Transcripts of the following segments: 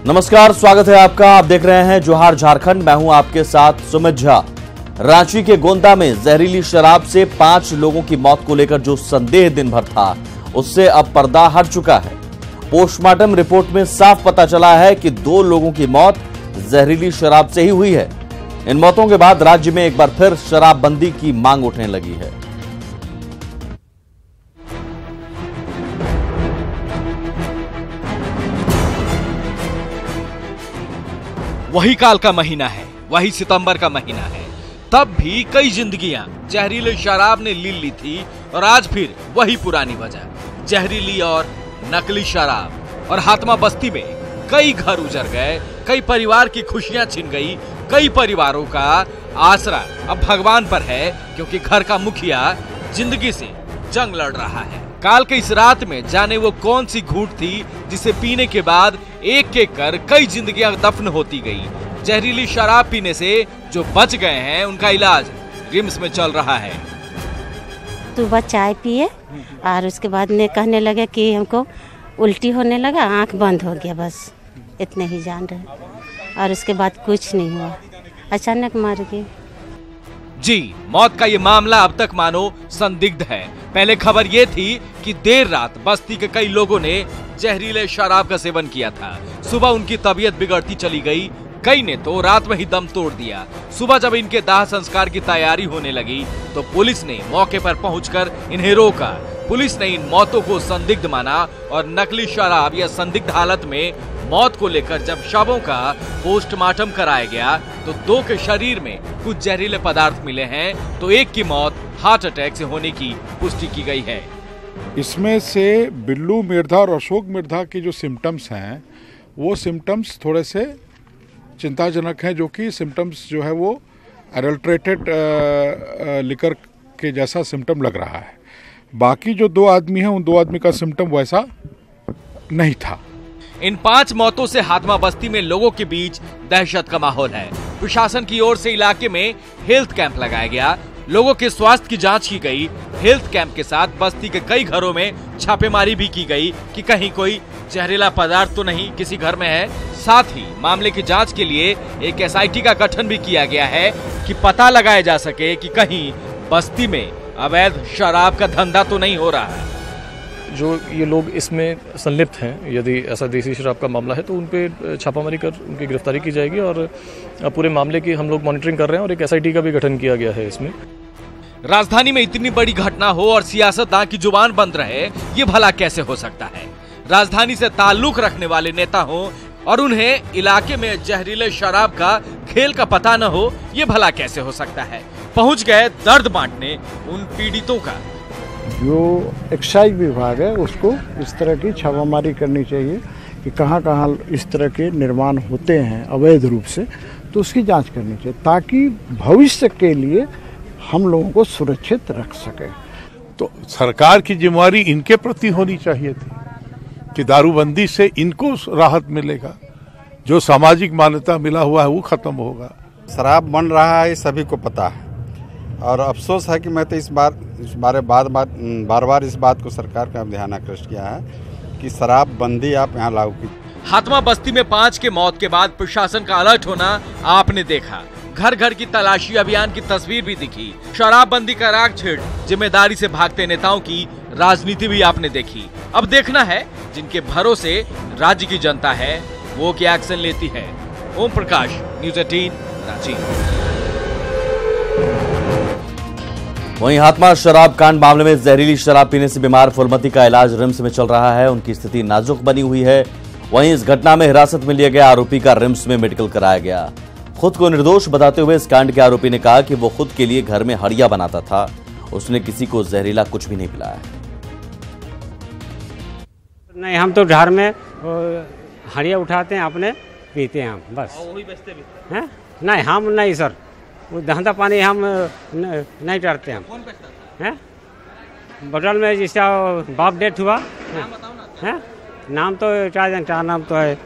नमस्कार, स्वागत है आपका। आप देख रहे हैं जोहार झारखंड। मैं हूं आपके साथ सुमित झा। रांची के गोंदा में जहरीली शराब से 5 लोगों की मौत को लेकर जो संदेह दिन भर था, उससे अब पर्दा हट चुका है। पोस्टमार्टम रिपोर्ट में साफ पता चला है कि 2 लोगों की मौत जहरीली शराब से ही हुई है। इन मौतों के बाद राज्य में एक बार फिर शराबबंदी की मांग उठने लगी है। वही काल का महीना है, वही सितंबर का महीना है। तब भी कई जिंदगियां जहरीली शराब ने ली ली थी और आज फिर वही पुरानी वजह, जहरीली और नकली शराब। और हातमा बस्ती में कई घर उजड़ गए, कई परिवार की खुशियां छिन गई, कई परिवारों का आसरा अब भगवान पर है, क्योंकि घर का मुखिया जिंदगी से जंग लड़ रहा है। काल के इस रात में जाने वो कौन सी घूंट थी जिसे पीने के बाद एक एक कर कई जिंदगियां दफन होती गई। जहरीली शराब पीने से जो बच गए हैं, उनका इलाज रिम्स में चल रहा है। सुबह चाय पिए और उसके बाद में कहने लगे कि हमको उल्टी होने लगा, आंख बंद हो गया, बस इतने ही जान रहे। और उसके बाद कुछ नहीं हुआ, अचानक मर गए। जी, मौत का ये मामला अब तक मानो संदिग्ध है। पहले खबर ये थी कि देर रात बस्ती के कई लोगों ने जहरीले शराब का सेवन किया था। सुबह उनकी तबीयत बिगड़ती चली गई, कई ने तो रात में ही दम तोड़ दिया। सुबह जब इनके दाह संस्कार की तैयारी होने लगी तो पुलिस ने मौके पर पहुंचकर इन्हें रोका। पुलिस ने इन मौतों को संदिग्ध माना और नकली शराब या संदिग्ध हालत में मौत को लेकर जब शवों का पोस्टमार्टम कराया गया तो 2 के शरीर में कुछ जहरीले पदार्थ मिले हैं, तो एक की मौत हार्ट अटैक से होने की पुष्टि की गई है। इसमें से बिल्लू मिर्धा और अशोक मिर्धा के जो सिम्टम्स हैं, वो सिम्टम्स थोड़े से चिंताजनक हैं, जो कि सिम्टम्स जो है वो एडल्ट्रेटेड लिकर के जैसा सिम्टम लग रहा है। बाकी जो 2 आदमी हैं, उन 2 आदमी का सिम्टम वैसा नहीं था। इन 5 मौतों से हातमा बस्ती में लोगों के बीच दहशत का माहौल है। प्रशासन की ओर से इलाके में हेल्थ कैंप लगाया गया, लोगों के स्वास्थ्य की जांच की गई। हेल्थ कैंप के साथ बस्ती के कई घरों में छापेमारी भी की गई कि कहीं कोई जहरीला पदार्थ तो नहीं किसी घर में है। साथ ही मामले की जांच के लिए एक SIT का गठन भी किया गया है कि पता लगाया जा सके कि कहीं बस्ती में अवैध शराब का धंधा तो नहीं हो रहा है। जो ये लोग इसमें संलिप्त हैं, यदि ऐसा देसी शराब का मामला है तो उन पे छापामारी कर उनकी गिरफ्तारी की जाएगी। और पूरे मामले की हम लोग मॉनिटरिंग कर रहे हैं और एक SIT का भी गठन किया गया है। इसमें राजधानी में इतनी बड़ी घटना हो और सियासतदान की जुबान बंद रहे, ये भला कैसे हो सकता है? राजधानी से ताल्लुक रखने वाले नेता हो और उन्हें इलाके में जहरीले शराब का खेल का पता न हो, ये भला कैसे हो सकता है? पहुंच गए दर्द बांटने उन पीड़ितों का। जो एक्साइज विभाग है उसको इस तरह की छापामारी करनी चाहिए कि कहाँ कहाँ इस तरह के निर्माण होते हैं अवैध रूप से, तो उसकी जांच करनी चाहिए ताकि भविष्य के लिए हम लोगों को सुरक्षित रख सके। तो सरकार की जिम्मेवारी इनके प्रति होनी चाहिए थी कि दारूबंदी से इनको राहत मिलेगा, जो सामाजिक मान्यता मिला हुआ है वो खत्म होगा। शराब बन रहा है, सभी को पता है और अफसोस है कि मैं तो इस बार बार इस बात को सरकार का ध्यान आकृष्ट किया है कि शराब बंदी आप यहाँ लागू की। हातमा बस्ती में 5 के मौत के बाद प्रशासन का अलर्ट होना आपने देखा। घर घर की तलाशी अभियान की तस्वीर भी दिखी। शराबबंदी का राग छेड़ जिम्मेदारी से भागते नेताओं की राजनीति भी आपने देखी। अब देखना है जिनके भरोसे राज्य की जनता है वो क्या एक्शन लेती है। ओम प्रकाश, न्यूज़ 18, रांची। वहीं हातमा शराब कांड मामले में जहरीली शराब पीने से बीमार फुलमती का इलाज रिम्स में चल रहा है। उनकी स्थिति नाजुक बनी हुई है। वहीं इस घटना में हिरासत में लिया गया आरोपी का रिम्स में मेडिकल कराया गया। खुद को निर्दोष बताते हुए इस कांड के आरोपी ने कहा कि वो खुद के लिए घर में हड़िया बनाता था, उसने किसी को जहरीला कुछ भी नहीं पिलाया। नहीं, हम तो घर में हड़िया उठाते हैं, अपने पीते हैं हम, बस। वही बेचते भी हैं? नहीं, हम नहीं सर, वो धंधा पानी हम नहीं करते हम। कौन बेचता हैं? बगल में जिसका बाप डेथ हुआ, नाम बताओ ना। हैं? नाम तो क्या नाम तो है।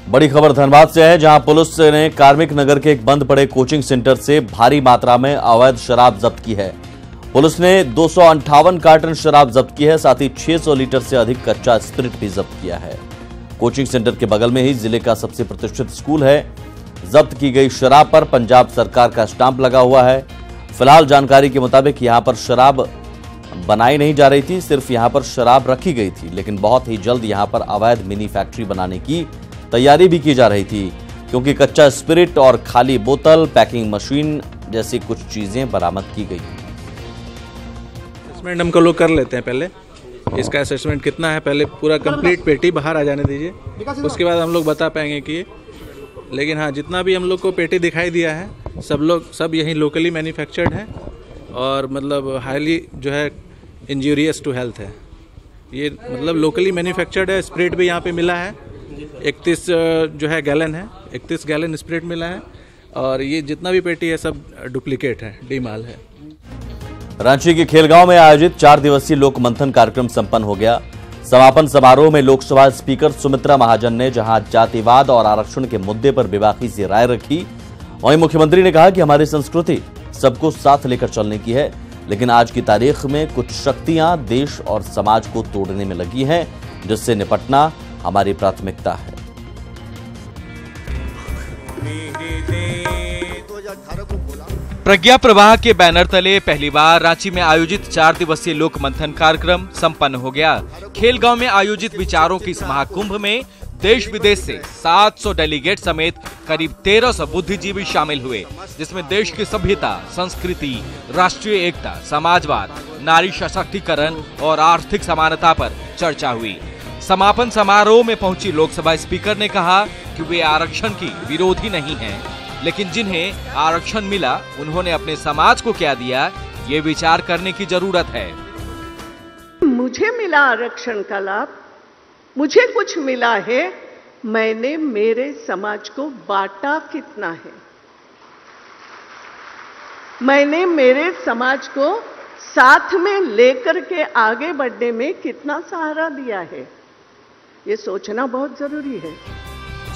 बड़ी खबर धनबाद से है, जहां पुलिस ने कार्मिक नगर के एक बंद पड़े कोचिंग सेंटर से भारी मात्रा में अवैध शराब जब्त की है। पुलिस ने 258 कार्टन शराब जब्त की है, साथ ही 600 लीटर से अधिक कच्चा स्पिरिट भी जब्त किया है। कोचिंग सेंटर के बगल में ही जिले का सबसे प्रतिष्ठित स्कूल है। जब्त की गई शराब पर पंजाब सरकार का स्टांप लगा हुआ है। फिलहाल जानकारी के मुताबिक यहां पर शराब बनाई नहीं जा रही थी, सिर्फ यहां पर शराब रखी गई थी, लेकिन बहुत ही जल्द यहां पर अवैध मिनी फैक्ट्री बनाने की तैयारी भी की जा रही थी, क्योंकि कच्चा स्पिरिट और खाली बोतल, पैकिंग मशीन जैसी कुछ चीजें बरामद की गई। असेसमेंट हम लोग कर लेते हैं, पहले इसका असेसमेंट कितना है, पहले पूरा कंप्लीट पेटी बाहर आ जाने दीजिए, उसके बाद हम लोग बता पाएंगे कि। लेकिन हाँ, जितना भी हम लोग को पेटी दिखाई दिया है सब यहीं लोकली मैन्युफैक्चर्ड है और मतलब हाईली जो है इंजूरियस टू हेल्थ है। ये मतलब लोकली मैन्युफैक्चर्ड है। स्प्रिट भी यहाँ पे मिला है, 31 जो है गैलन है, 31 गैलन स्प्रिट मिला है और ये जितना भी पेटी है सब डुप्लीकेट है, डीमाल है। रांची के खेलगांव में आयोजित 4 दिवसीय लोक मंथन कार्यक्रम संपन्न हो गया। समापन समारोह में लोकसभा स्पीकर सुमित्रा महाजन ने जहां जातिवाद और आरक्षण के मुद्दे पर बेबाकी से राय रखी, वहीं मुख्यमंत्री ने कहा कि हमारी संस्कृति सबको साथ लेकर चलने की है, लेकिन आज की तारीख में कुछ शक्तियां देश और समाज को तोड़ने में लगी हैं, जिससे निपटना हमारी प्राथमिकता है। प्रज्ञा प्रवाह के बैनर तले पहली बार रांची में आयोजित 4 दिवसीय लोक मंथन कार्यक्रम संपन्न हो गया। खेलगांव में आयोजित विचारों की इस महाकुंभ में देश विदेश से 700 डेलीगेट समेत करीब 1300 बुद्धिजीवी शामिल हुए, जिसमें देश की सभ्यता, संस्कृति, राष्ट्रीय एकता, समाजवाद, नारी सशक्तिकरण और आर्थिक समानता पर चर्चा हुई। समापन समारोह में पहुंची लोकसभा स्पीकर ने कहा कि वे आरक्षण की विरोधी नहीं हैं, लेकिन जिन्हें आरक्षण मिला उन्होंने अपने समाज को क्या दिया, ये विचार करने की जरूरत है। मुझे मिला आरक्षण का लाभ, मुझे कुछ मिला है, मैंने मेरे समाज को बांटा कितना है, मैंने मेरे समाज को साथ में लेकर के आगे बढ़ने में कितना सहारा दिया है, ये सोचना बहुत जरूरी है।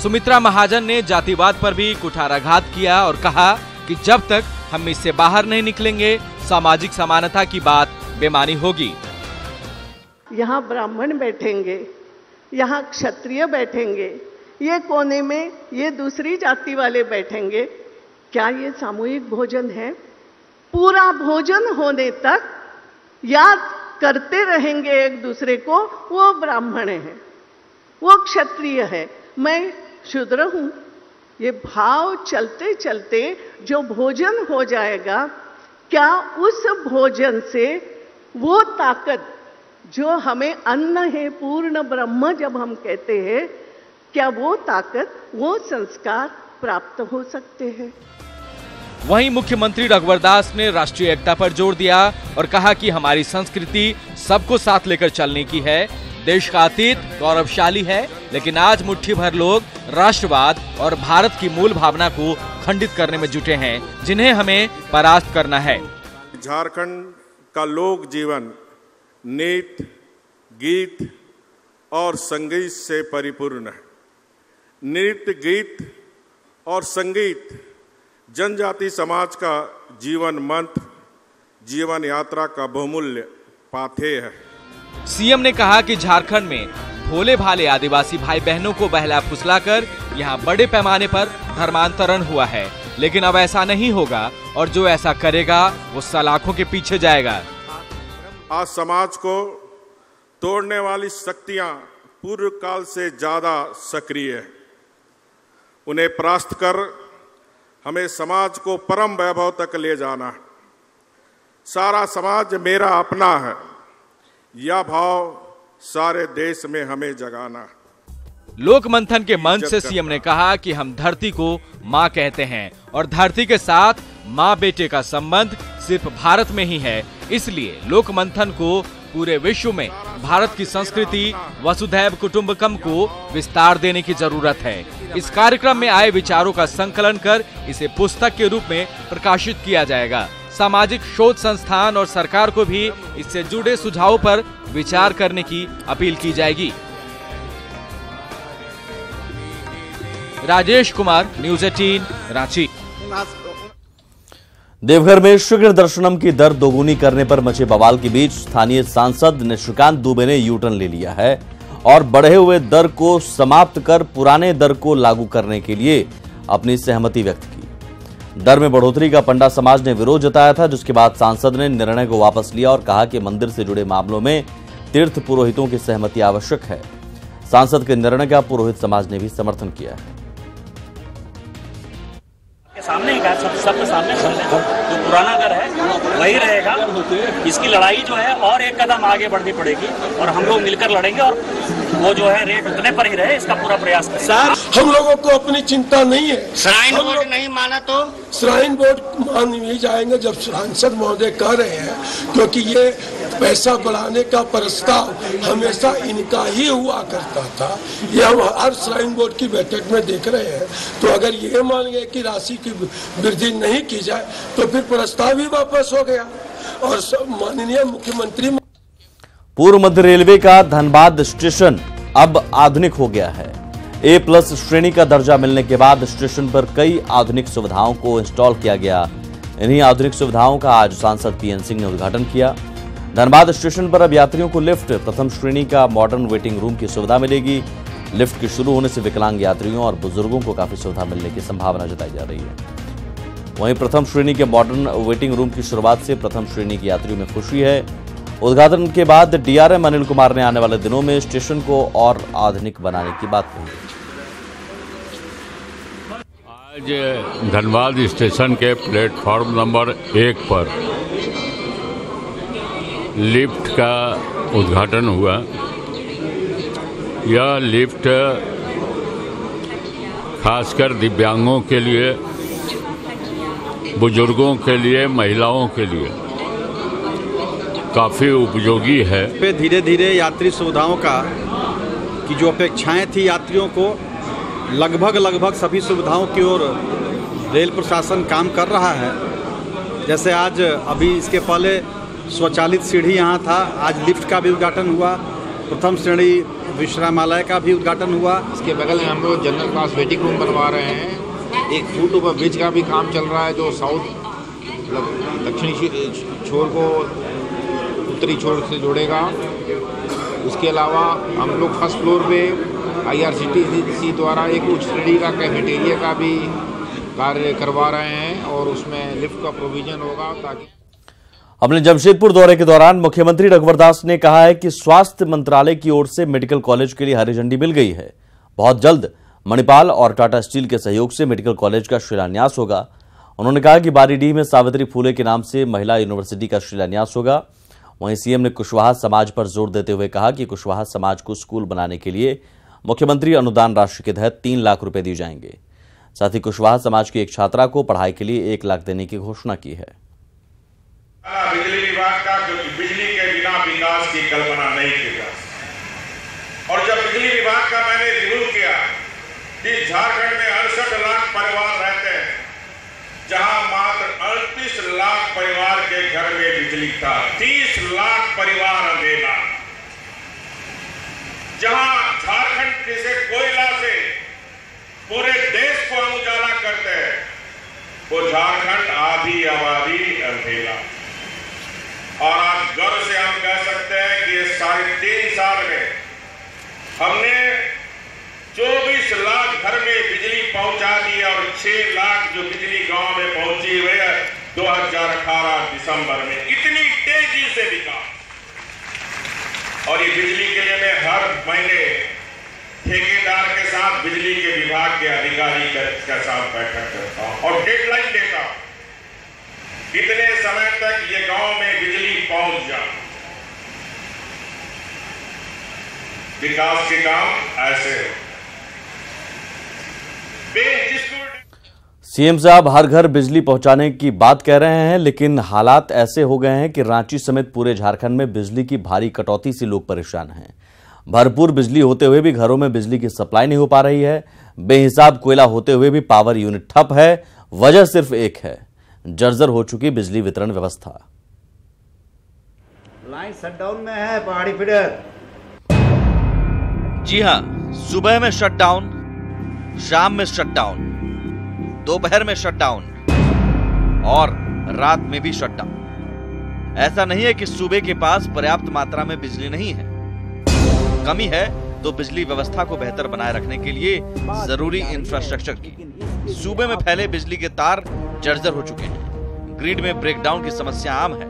सुमित्रा महाजन ने जातिवाद पर भी कुठाराघात किया और कहा कि जब तक हम इससे बाहर नहीं निकलेंगे, सामाजिक समानता की बात बेमानी होगी। यहाँ ब्राह्मण बैठेंगे, यहाँ क्षत्रिय बैठेंगे, ये कोने में ये दूसरी जाति वाले बैठेंगे, क्या ये सामूहिक भोजन है? पूरा भोजन होने तक याद करते रहेंगे एक दूसरे को, वो ब्राह्मण है, वो क्षत्रिय है, मैं शूद्र हूं। ये भाव चलते चलते जो भोजन हो जाएगा, क्या उस भोजन से वो ताकत जो हमें अन्न है, पूर्ण ब्रह्म जब हम कहते हैं, क्या वो ताकत, वो संस्कार प्राप्त हो सकते हैं? वहीं मुख्यमंत्री रघुवर दास ने राष्ट्रीय एकता पर जोर दिया और कहा कि हमारी संस्कृति सबको साथ लेकर चलने की है। देश का अतीत गौरवशाली है, लेकिन आज मुट्ठी भर लोग राष्ट्रवाद और भारत की मूल भावना को खंडित करने में जुटे हैं, जिन्हें हमें परास्त करना है। झारखंड का लोक जीवन नृत्य, गीत और संगीत से परिपूर्ण है। नृत्य, गीत और संगीत जनजाति समाज का जीवन मंत्र, जीवन यात्रा का बहुमूल्य पाथेय है। सीएम ने कहा कि झारखंड में भोले भाले आदिवासी भाई बहनों को बहला फुसलाकर यहाँ बड़े पैमाने पर धर्मांतरण हुआ है, लेकिन अब ऐसा नहीं होगा और जो ऐसा करेगा वो सलाखों के पीछे जाएगा। आज समाज को तोड़ने वाली शक्तियां पूर्व काल से ज्यादा सक्रिय है। उन्हें परास्त कर हमें समाज को परम वैभव तक ले जाना है। सारा समाज मेरा अपना है, यह भाव सारे देश में हमें जगाना है। लोक मंथन के मंच से सीएम ने कहा कि हम धरती को माँ कहते हैं और धरती के साथ माँ बेटे का संबंध सिर्फ भारत में ही है, इसलिए लोक मंथन को पूरे विश्व में भारत की संस्कृति वसुधैव कुटुंबकम को विस्तार देने की जरूरत है। इस कार्यक्रम में आए विचारों का संकलन कर इसे पुस्तक के रूप में प्रकाशित किया जाएगा। सामाजिक शोध संस्थान और सरकार को भी इससे जुड़े सुझावों पर विचार करने की अपील की जाएगी। राजेश कुमार, न्यूज़ 18, रांची। देवघर में शीघ्र दर्शनम की दर दोगुनी करने पर मचे बवाल के बीच स्थानीय सांसद निशिकांत दुबे ने यू टर्न ले लिया है और बढ़े हुए दर को समाप्त कर पुराने दर को लागू करने के लिए अपनी सहमति व्यक्त की। दर में बढ़ोतरी का पंडा समाज ने विरोध जताया था, जिसके बाद सांसद ने निर्णय को वापस लिया और कहा कि मंदिर से जुड़े मामलों में तीर्थ पुरोहितों की सहमति आवश्यक है। सांसद के निर्णय का पुरोहित समाज ने भी समर्थन किया है। सामने ही कहा, सबके सामने जो पुराना दर है वही रहेगा। इसकी लड़ाई जो है और एक कदम आगे बढ़नी पड़ेगी और हम लोग मिलकर लड़ेंगे और वो जो है रेट उतने पर ही रहे, इसका पूरा प्रयास करें। सर, हम लोगों को अपनी चिंता नहीं है। श्राइन बोर्ड नहीं माना तो श्राइन बोर्ड मान ही जाएंगे जब सांसद महोदय कह रहे हैं, क्योंकि ये पैसा बढ़ाने का प्रस्ताव हमेशा इनका ही हुआ करता था। ये हम हर श्राइन बोर्ड की बैठक में देख रहे हैं। तो अगर ये मान गए कि राशि की वृद्धि नहीं की जाए तो फिर प्रस्ताव ही वापस हो गया। और माननीय मुख्यमंत्री, पूर्व मध्य रेलवे का धनबाद स्टेशन अब आधुनिक हो गया है। A+ श्रेणी का दर्जा मिलने के बाद स्टेशन पर कई आधुनिक सुविधाओं को इंस्टॉल किया गया। इन्हीं आधुनिक सुविधाओं का आज सांसद PN सिंह ने उद्घाटन किया। धनबाद स्टेशन पर अब यात्रियों को लिफ्ट, प्रथम श्रेणी का मॉडर्न वेटिंग रूम की सुविधा मिलेगी। लिफ्ट के शुरू होने से विकलांग यात्रियों और बुजुर्गों को काफी सुविधा मिलने की संभावना जताई जा रही है। वहीं प्रथम श्रेणी के मॉडर्न वेटिंग रूम की शुरुआत से प्रथम श्रेणी के यात्रियों में खुशी है। उद्घाटन के बाद DRM अनिल कुमार ने आने वाले दिनों में स्टेशन को और आधुनिक बनाने की बात कही। आज धनबाद स्टेशन के प्लेटफॉर्म नंबर 1 पर लिफ्ट का उद्घाटन हुआ। यह लिफ्ट खासकर दिव्यांगों के लिए, बुजुर्गों के लिए, महिलाओं के लिए काफ़ी उपयोगी है। पे धीरे धीरे यात्री सुविधाओं का की जो अपेक्षाएं थी यात्रियों को, लगभग सभी सुविधाओं की ओर रेल प्रशासन काम कर रहा है। जैसे आज अभी इसके पहले स्वचालित सीढ़ी यहाँ था, आज लिफ्ट का भी उद्घाटन हुआ। प्रथम श्रेणी विश्रामालय का भी उद्घाटन हुआ। इसके बगल में हम लोग जनरल क्लास वेटिंग रूम बनवा रहे हैं। एक फुट ओवर ब्रिज का भी काम चल रहा है जो साउथ दक्षिणी छोर को उत्तरी छोर से जोड़ेगा। उसके अलावा हम लोग फर्स्ट फ्लोर पे IRCTC द्वारा एक उच्च श्रेणी का कैफेटेरिया का भी कार्य करवा रहे हैं और उसमें लिफ्ट का प्रोविजन होगा ताकि। अपने जमशेदपुर दौरे के दौरान मुख्यमंत्री रघुवर दास ने कहा है कि स्वास्थ्य मंत्रालय की ओर से मेडिकल कॉलेज के लिए हरी झंडी मिल गई है। बहुत जल्द मणिपाल और टाटा स्टील के सहयोग से मेडिकल कॉलेज का शिलान्यास होगा। उन्होंने कहा कि बारीडीह में सावित्री फूले के नाम से महिला यूनिवर्सिटी का शिलान्यास होगा। वहीं सीएम ने कुशवाहा समाज पर जोर देते हुए कहा कि कुशवाहा समाज को स्कूल बनाने के लिए मुख्यमंत्री अनुदान राशि के तहत 3 लाख रुपए दिए जाएंगे। साथ ही कुशवाहा समाज की एक छात्रा को पढ़ाई के लिए 1 लाख देने की घोषणा की है। बिजली विभाग का, क्योंकि बिजली के बिना विकास की कल्पना नहीं की जा सकती। और जब बिजली विभाग का मैंने रिव्यू किया कि झारखंड में 68 लाख परिवार रहते हैं, जहां मात्र 38 लाख परिवार के घर में बिजली था, 30 लाख परिवार अंधेरा। जहां झारखंड जैसे कोयला से पूरे देश को हम उजाला करते हैं, वो झारखंड आधी आबादी अंधेरा। और आज गर्व से हम कह सकते हैं कि 3.5 साल में हमने 24 लाख घर में बिजली पहुंचा दी और 6 लाख जो बिजली गांव में पहुंची हुई है 2018 दिसंबर में। इतनी तेजी से विकास। और ये बिजली के लिए मैं हर महीने ठेकेदार के साथ बिजली के विभाग के अधिकारी के साथ बैठक करता हूं और डेडलाइन देता हूं, कितने समय तक ये गांव में बिजली पहुंच जाए। विकास के काम ऐसे हो। सीएम साहब हर घर बिजली पहुंचाने की बात कह रहे हैं, लेकिन हालात ऐसे हो गए हैं कि रांची समेत पूरे झारखंड में बिजली की भारी कटौती से लोग परेशान हैं। भरपूर बिजली होते हुए भी घरों में बिजली की सप्लाई नहीं हो पा रही है। बेहिसाब कोयला होते हुए भी पावर यूनिट ठप है। वजह सिर्फ एक है, जर्जर हो चुकी बिजली वितरण व्यवस्था। लाइन शटडाउन में है पहाड़ी फीडर। जी हां, सुबह में शटडाउन, शाम में शटडाउन, दोपहर में शटडाउन और रात में भी शटडाउन। ऐसा नहीं है कि सूबे के पास पर्याप्त मात्रा में बिजली नहीं है। कमी है तो बिजली व्यवस्था को बेहतर बनाए रखने के लिए जरूरी इंफ्रास्ट्रक्चर की। सूबे में फैले बिजली के तार जर्जर हो चुके हैं। ग्रिड में ब्रेकडाउन की समस्या आम है।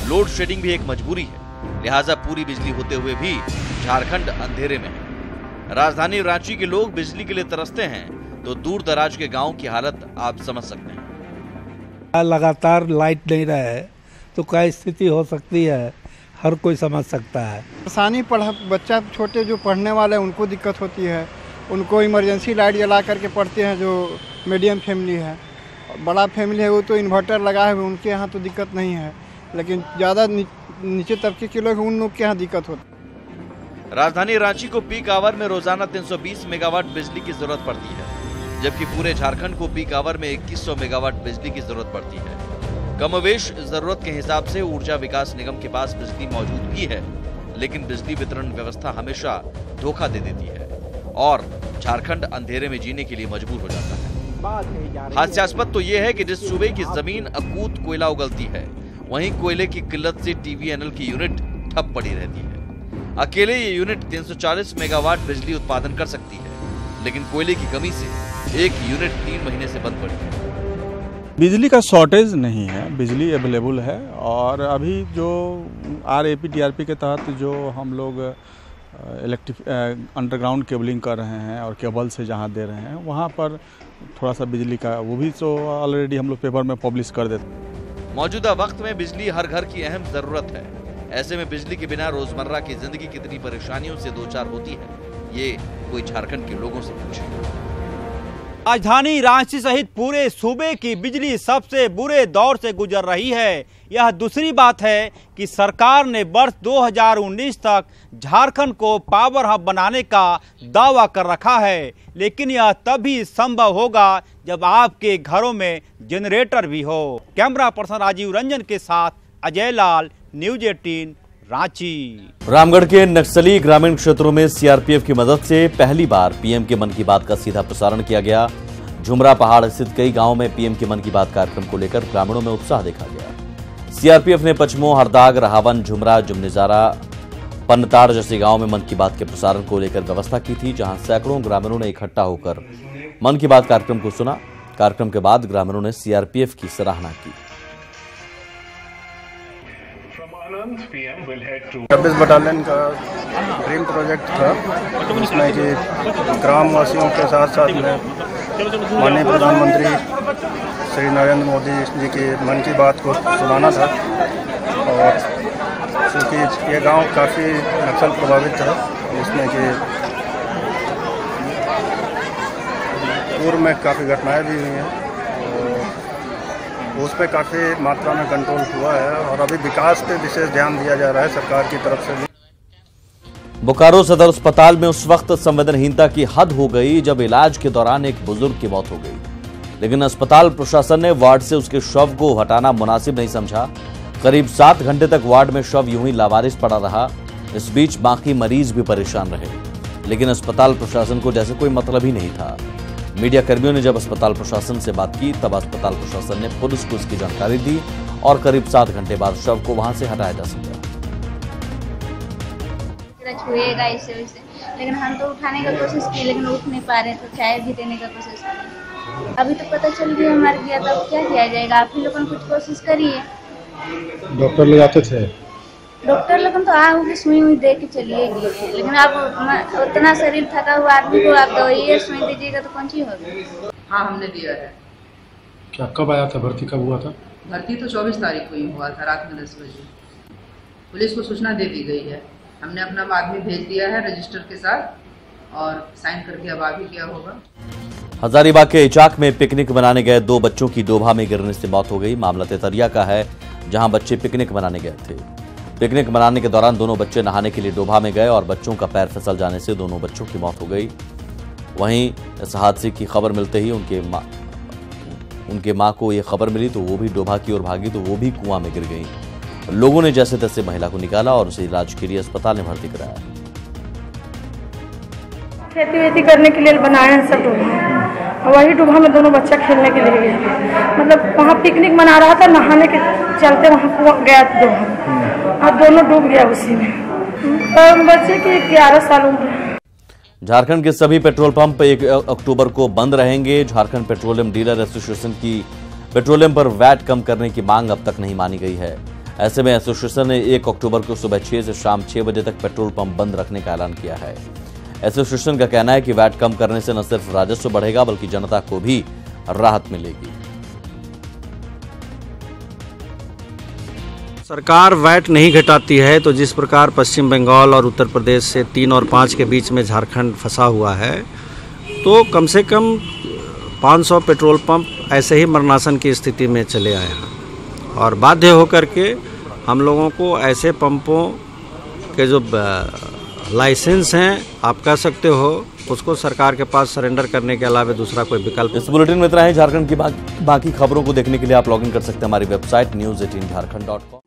लोड शेडिंग भी एक मजबूरी है, लिहाजा पूरी बिजली होते हुए भी झारखंड अंधेरे में है। राजधानी रांची के लोग बिजली के लिए तरसते हैं तो दूर दराज के गाँव की हालत आप समझ सकते हैं। लगातार लाइट नहीं रहा है तो क्या स्थिति हो सकती है, हर कोई समझ सकता है। परेशानी बच्चा छोटे जो पढ़ने वाले हैं उनको दिक्कत होती है, उनको इमरजेंसी लाइट जला करके पढ़ते हैं। जो मीडियम फैमिली है, बड़ा फैमिली है, वो तो इन्वर्टर लगा है, उनके यहाँ तो दिक्कत नहीं है, लेकिन ज़्यादा नीचे तबके के लोग उन लोग के यहाँ दिक्कत होती है। राजधानी रांची को पीक आवर में रोजाना 320 मेगावाट बिजली की जरूरत पड़ती है, जबकि पूरे झारखंड को पीक आवर में 2100 मेगावाट बिजली की जरूरत पड़ती है। कमोवेश जरूरत के हिसाब से ऊर्जा विकास निगम के पास बिजली मौजूद भी है, लेकिन बिजली वितरण व्यवस्था हमेशा धोखा दे देती है और झारखंड अंधेरे में जीने के लिए मजबूर हो जाता है। हास्यास्पद तो ये है कि जिस सूबे की जमीन अकूत कोयला उगलती है, वहीं कोयले की किल्लत से TVNL की यूनिट ठप पड़ी रहती है। अकेले ये यूनिट 340 मेगावाट बिजली उत्पादन कर सकती है, लेकिन कोयले की कमी से एक यूनिट 3 महीने से बंद पड़ी है। बिजली का शॉर्टेज नहीं है, बिजली अवेलेबल है। और अभी जो RAP TRP के तहत जो हम लोग अंडरग्राउंड केबलिंग कर रहे हैं और केबल से जहां दे रहे हैं, वहां पर थोड़ा सा बिजली का वो भी तो ऑलरेडी हम लोग पेपर में पब्लिश कर देते हैं। मौजूदा वक्त में बिजली हर घर की अहम जरूरत है। ऐसे में बिजली के बिना रोजमर्रा की जिंदगी कितनी परेशानियों से दो चार होती है, ये कोई झारखंड के लोगों से पूछे। राजधानी रांची सहित पूरे सूबे की बिजली सबसे बुरे दौर से गुजर रही है। यह दूसरी बात है कि सरकार ने वर्ष 2019 तक झारखंड को पावर हब बनाने का दावा कर रखा है, लेकिन यह तभी संभव होगा जब आपके घरों में जनरेटर भी हो। कैमरा पर्सन राजीव रंजन के साथ अजय लाल, न्यूज 18 रांची। रामगढ़ के नक्सली ग्रामीण क्षेत्रों में CRPF की मदद से पहली बार PM के मन की बात का सीधा प्रसारण किया गया। झुमरा पहाड़ स्थित कई गांवों में PM के मन की बात कार्यक्रम को लेकर ग्रामीणों में उत्साह देखा गया। CRPF ने पचमो, हरदाग, रहावन, झुमरा, जुमनिजारा, पन्नताड़ जैसे गांवों में मन की बात के प्रसारण को लेकर व्यवस्था की थी, जहां सैकड़ों ग्रामीणों ने इकट्ठा होकर मन की बात कार्यक्रम को सुना। कार्यक्रम के बाद ग्रामीणों ने CRPF की सराहना की। 26 बटालियन का ड्रीम प्रोजेक्ट था, जिसमें कि ग्रामवासियों के साथ साथ में माननीय प्रधानमंत्री श्री नरेंद्र मोदी जी की मन की बात को सुनाना था। और क्योंकि ये गांव काफ़ी नक्सल प्रभावित है, जिसमें कि पूर्व में काफ़ी घटनाएं भी हुई हैं, उस पर काफ़ी मात्रा में कंट्रोल हुआ है और अभी विकास पे विशेष ध्यान दिया जा रहा है सरकार की तरफ से भी। बोकारो सदर अस्पताल में उस वक्त संवेदनहीनता की हद हो गई जब इलाज के दौरान एक बुजुर्ग की मौत हो गई, लेकिन अस्पताल प्रशासन ने वार्ड से उसके शव को हटाना मुनासिब नहीं समझा। करीब 7 घंटे तक वार्ड में शव यूं ही लावारिस पड़ा रहा। इस बीच बाकी मरीज भी परेशान रहे, लेकिन अस्पताल प्रशासन को जैसे कोई मतलब ही नहीं था। मीडिया कर्मियों ने जब अस्पताल प्रशासन से बात की, तब अस्पताल प्रशासन ने पुलिस को इसकी जानकारी दी और करीब 7 घंटे बाद शव को वहां से हटाया जा सका। छुएगा इसे वैसे, लेकिन हम तो उठाने का कोशिश की, लेकिन उठ नहीं पा रहे, तो चाय भी देने का कोशिश की। अभी तो पता चल गया मर गया, तब क्या किया जाएगा? आप ही लोगों कुछ कोशिश करिए। डॉक्टर लोग आते थे, डॉक्टर लोगों तो आओगे सुई हुई दे के चलिएगी, लेकिन आप उतना शरीर थका हुआ आदमी को आप दवाइए सुई दीजिएगा तो कौन सी होगी? हाँ, हमने दिया है। क्या कब आया था? भर्ती कब हुआ था? भर्ती तो 24 तारीख को ही हुआ था, रात में 10 बजे। पुलिस को सूचना दे दी गई है, हमने अपना आदमी भेज दिया है रजिस्टर के साथ और साइन करके अब आगे क्या होगा। हजारीबाग के इचाक में पिकनिक मनाने गए 2 बच्चों की डोभा में गिरने से मौत हो गई। मामला तेतरिया का है, जहां बच्चे पिकनिक मनाने गए थे। पिकनिक मनाने के दौरान दोनों बच्चे नहाने के लिए डोभा में गए और बच्चों का पैर फिसल जाने से दोनों बच्चों की मौत हो गई। वहीं इस हादसे की खबर मिलते ही उनके मां को यह खबर मिली तो वो भी डोभा की ओर भागी, तो वो भी कुआं में गिर गई। लोगों ने जैसे तैसे महिला को निकाला और उसे इलाज के लिए अस्पताल में भर्ती कराया। खेती वेती करने के लिए बनाए हैं सब डूबा, वही डूबा में दोनों बच्चा खेलने के लिए गए। मतलब वहाँ पिकनिक मना रहा था, नहाने के चलते वहाँ गया डूबा और दोनों डूब गया उसी में। बच्चे की 11 साल उम्र। झारखंड के सभी पेट्रोल पंप 1 अक्टूबर को बंद रहेंगे। झारखंड पेट्रोलियम डीलर एसोसिएशन की पेट्रोलियम पर वैट कम करने की मांग अब तक नहीं मानी गई है। ऐसे में एसोसिएशन ने 1 अक्टूबर को सुबह 6 से शाम 6 बजे तक पेट्रोल पंप बंद रखने का ऐलान किया है। एसोसिएशन का कहना है कि वैट कम करने से न सिर्फ राजस्व बढ़ेगा बल्कि जनता को भी राहत मिलेगी। सरकार वैट नहीं घटाती है तो जिस प्रकार पश्चिम बंगाल और उत्तर प्रदेश से 3 और 5 के बीच में झारखंड फंसा हुआ है, तो कम से कम 500 पेट्रोल पंप ऐसे ही मरणासन की स्थिति में चले आए हैं और बाध्य होकर के हम लोगों को ऐसे पंपों के जो लाइसेंस हैं, आप कह सकते हो, उसको सरकार के पास सरेंडर करने के अलावा दूसरा कोई विकल्प। इस बुलेटिन में इतना ही। झारखंड की बाकी खबरों को देखने के लिए आप लॉगिन कर सकते हैं हमारी वेबसाइट news18jharkhand.com।